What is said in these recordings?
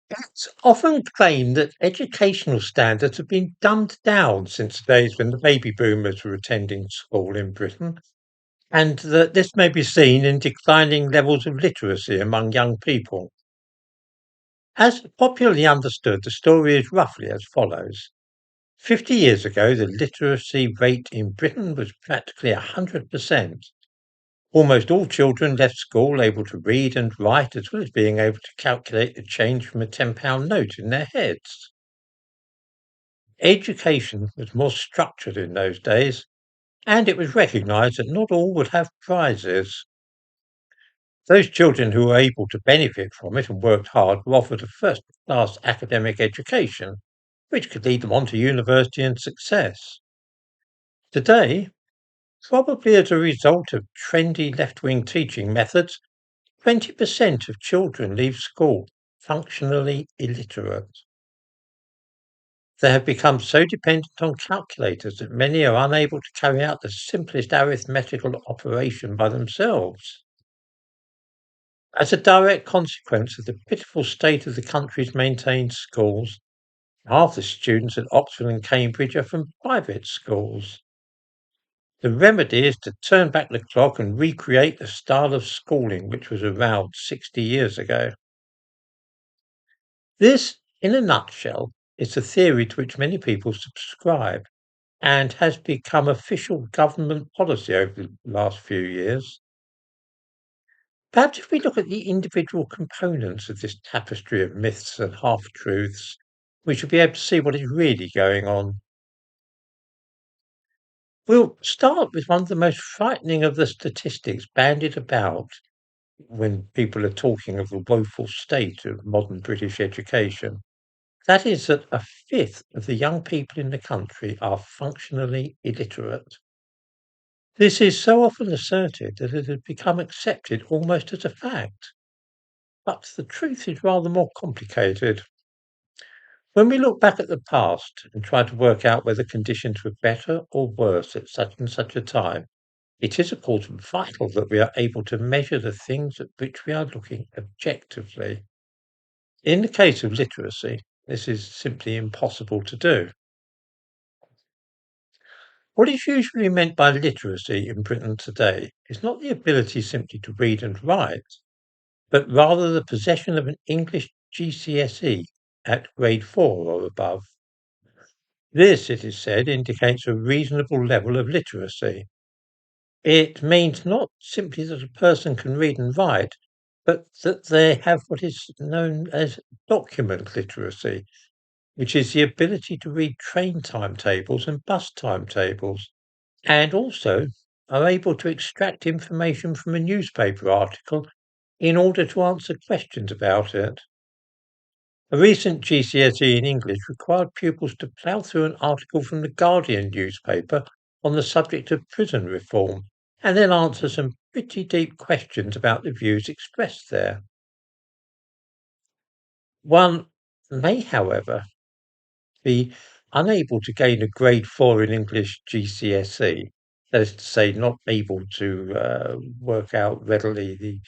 It's often claimed that educational standards have been dumbed down since the days when the baby boomers were attending school in Britain, and that this may be seen in declining levels of literacy among young people. As popularly understood, the story is roughly as follows. 50 years ago, the literacy rate in Britain was practically 100%. Almost all children left school able to read and write, as well as being able to calculate the change from a £10 note in their heads. Education was more structured in those days, and it was recognised that not all would have prizes. Those children who were able to benefit from it and worked hard were offered a first-class academic education, which could lead them on to university and success. Today, probably as a result of trendy left-wing teaching methods, 20% of children leave school functionally illiterate. They have become so dependent on calculators that many are unable to carry out the simplest arithmetical operation by themselves. As a direct consequence of the pitiful state of the country's maintained schools, half the students at Oxford and Cambridge are from private schools. The remedy is to turn back the clock and recreate the style of schooling which was around 60 years ago. This, in a nutshell, is the theory to which many people subscribe and has become official government policy over the last few years. Perhaps if we look at the individual components of this tapestry of myths and half-truths, we should be able to see what is really going on. We'll start with one of the most frightening of the statistics bandied about when people are talking of the woeful state of modern British education. That is that a fifth of the young people in the country are functionally illiterate. This is so often asserted that it has become accepted almost as a fact. But the truth is rather more complicated. When we look back at the past and try to work out whether conditions were better or worse at such and such a time, it is of course vital that we are able to measure the things at which we are looking objectively. In the case of literacy, this is simply impossible to do. What is usually meant by literacy in Britain today is not the ability simply to read and write, but rather the possession of an English GCSE at grade 4 or above. This, it is said, indicates a reasonable level of literacy. It means not simply that a person can read and write, but that they have what is known as document literacy, which is the ability to read train timetables and bus timetables, and also are able to extract information from a newspaper article in order to answer questions about it. A recent GCSE in English required pupils to plough through an article from the Guardian newspaper on the subject of prison reform and then answer some pretty deep questions about the views expressed there. One may, however, be unable to gain a grade 4 in English GCSE, that is to say, not able to work out readily the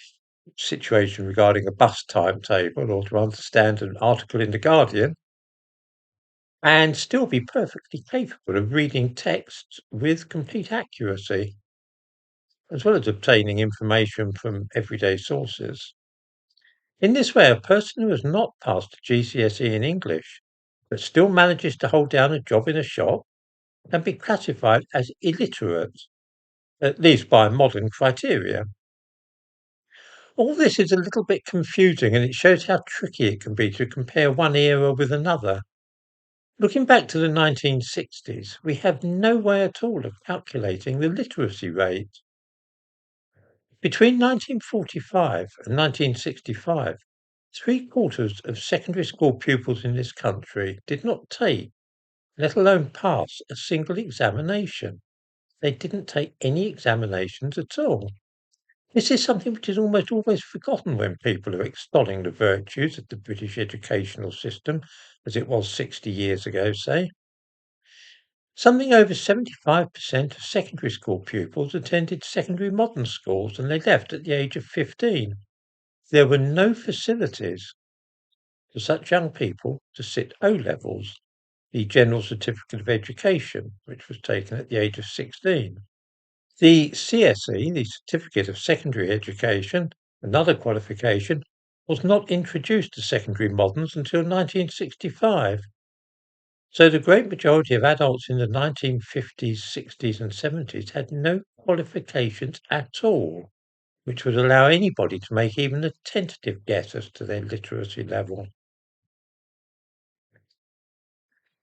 situation regarding a bus timetable or to understand an article in The Guardian, and still be perfectly capable of reading texts with complete accuracy, as well as obtaining information from everyday sources. In this way, a person who has not passed a GCSE in English, but still manages to hold down a job in a shop, can be classified as illiterate, at least by modern criteria. All this is a little bit confusing and it shows how tricky it can be to compare one era with another. Looking back to the 1960s, we have no way at all of calculating the literacy rate. Between 1945 and 1965, three-quarters of secondary school pupils in this country did not take, let alone pass, a single examination. They didn't take any examinations at all. This is something which is almost always forgotten when people are extolling the virtues of the British educational system as it was 60 years ago, say. Something over 75% of secondary school pupils attended secondary modern schools and they left at the age of 15. There were no facilities. for such young people to sit O-levels, the General Certificate of Education, which was taken at the age of 16. The CSE, the Certificate of Secondary Education, another qualification, was not introduced to secondary moderns until 1965. So the great majority of adults in the 1950s, 60s, and 70s had no qualifications at all, which would allow anybody to make even a tentative guess as to their literacy level.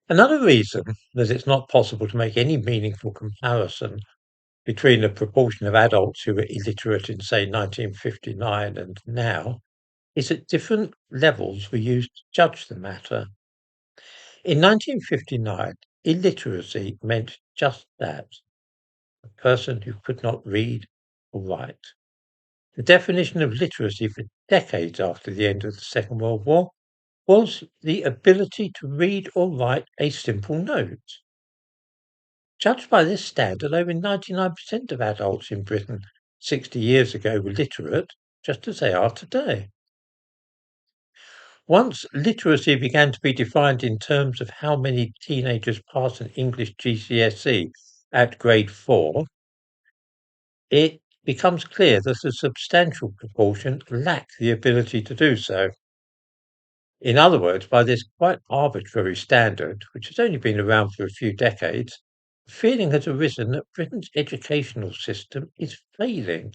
Another reason that it's not possible to make any meaningful comparison between the proportion of adults who were illiterate in, say, 1959 and now is that different levels were used to judge the matter. In 1959, illiteracy meant just that, a person who could not read or write. The definition of literacy for decades after the end of the Second World War was the ability to read or write a simple note. Judged by this standard, over 99% of adults in Britain 60 years ago were literate, just as they are today. Once literacy began to be defined in terms of how many teenagers pass an English GCSE at grade 4, it becomes clear that a substantial proportion lack the ability to do so. In other words, by this quite arbitrary standard, which has only been around for a few decades, the feeling has arisen that Britain's educational system is failing.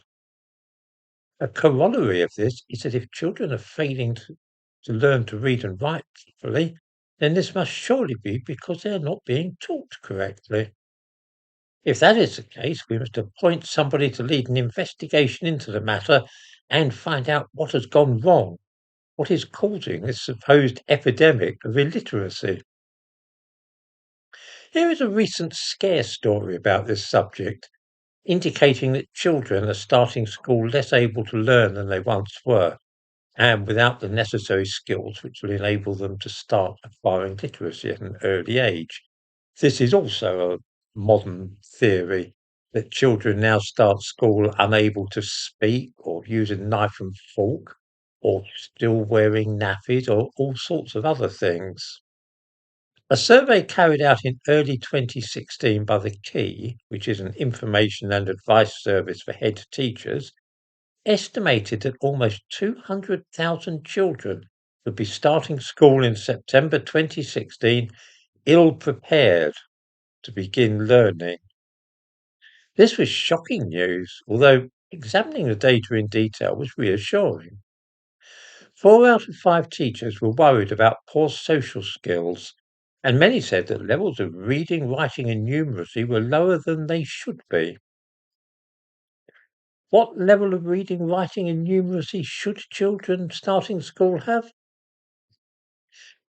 A corollary of this is that if children are failing to learn to read and write properly, then this must surely be because they are not being taught correctly. If that is the case, we must appoint somebody to lead an investigation into the matter and find out what has gone wrong, what is causing this supposed epidemic of illiteracy. Here is a recent scare story about this subject, indicating that children are starting school less able to learn than they once were, and without the necessary skills which will enable them to start acquiring literacy at an early age. This is also a modern theory that children now start school unable to speak or use a knife and fork, or still wearing nappies, or all sorts of other things. A survey carried out in early 2016 by the Key, which is an information and advice service for head teachers, estimated that almost 200,000 children would be starting school in September 2016 ill prepared to begin learning. This was shocking news, although examining the data in detail was reassuring. 4 out of 5 teachers were worried about poor social skills, and many said that levels of reading, writing, and numeracy were lower than they should be. What level of reading, writing, and numeracy should children starting school have?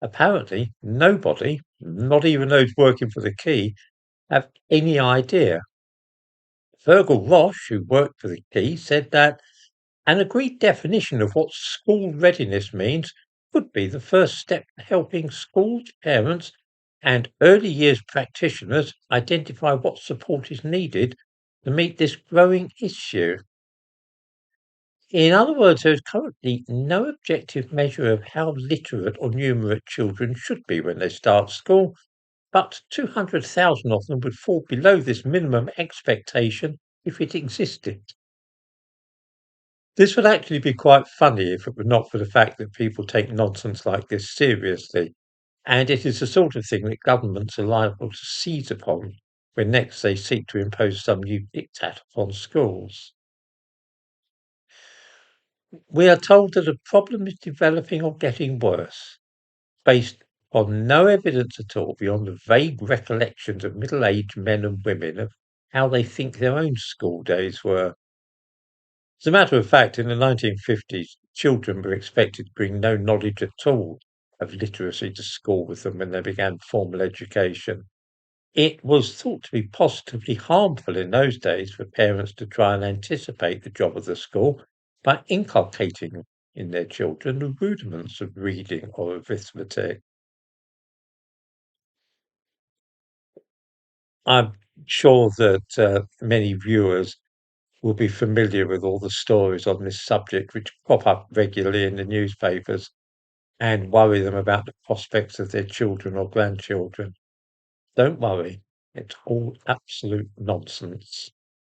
Apparently, nobody, not even those working for the Key, have any idea. Fergal Roche, who worked for the Key, said that an agreed definition of what school readiness means could be the first step to helping schools, parents, and early years practitioners identify what support is needed to meet this growing issue. In other words, there is currently no objective measure of how literate or numerate children should be when they start school, but 200,000 of them would fall below this minimum expectation if it existed. This would actually be quite funny if it were not for the fact that people take nonsense like this seriously, and it is the sort of thing that governments are liable to seize upon when next they seek to impose some new diktat upon schools. We are told that a problem is developing or getting worse, based on no evidence at all beyond the vague recollections of middle-aged men and women of how they think their own school days were. As a matter of fact, in the 1950s, children were expected to bring no knowledge at all of literacy to school with them when they began formal education. It was thought to be positively harmful in those days for parents to try and anticipate the job of the school by inculcating in their children the rudiments of reading or arithmetic. I'm sure that many viewers will be familiar with all the stories on this subject which crop up regularly in the newspapers. and worry them about the prospects of their children or grandchildren. Don't worry, it's all absolute nonsense.